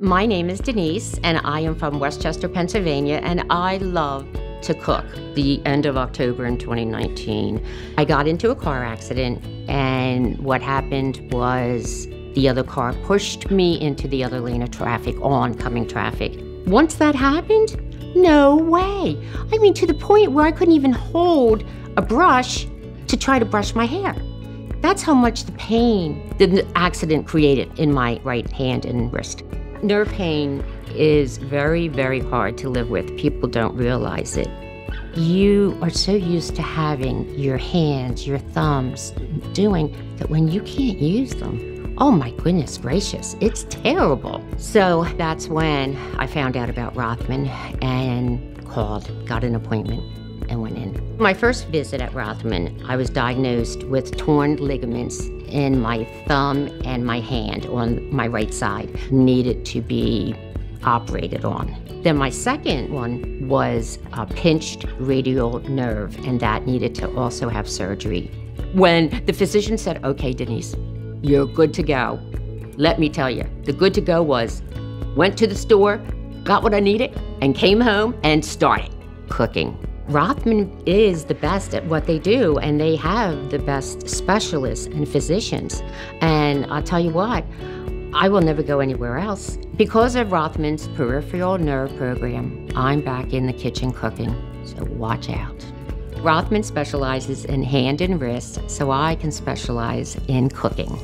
My name is Denise, and I am from Westchester, Pennsylvania, and I love to cook. The end of October in 2019, I got into a car accident, and what happened was the other car pushed me into the other lane of traffic, oncoming traffic. Once that happened, no way. I mean, to the point where I couldn't even hold a brush to try to brush my hair. That's how much the pain the accident created in my right hand and wrist. Nerve pain is very, very hard to live with. People don't realize it. You are so used to having your hands, your thumbs doing that when you can't use them, oh my goodness gracious, it's terrible. So that's when I found out about Rothman and called, got an appointment, and went in. My first visit at Rothman, I was diagnosed with torn ligaments in my thumb and my hand on my right side, needed to be operated on. Then my second one was a pinched radial nerve, and that needed to also have surgery. When the physician said, "Okay, Denise, you're good to go," let me tell you, the good to go was, went to the store, got what I needed, and came home and started cooking. Rothman is the best at what they do, and they have the best specialists and physicians. And I'll tell you what, I will never go anywhere else. Because of Rothman's peripheral nerve program, I'm back in the kitchen cooking, so watch out. Rothman specializes in hand and wrist, so I can specialize in cooking.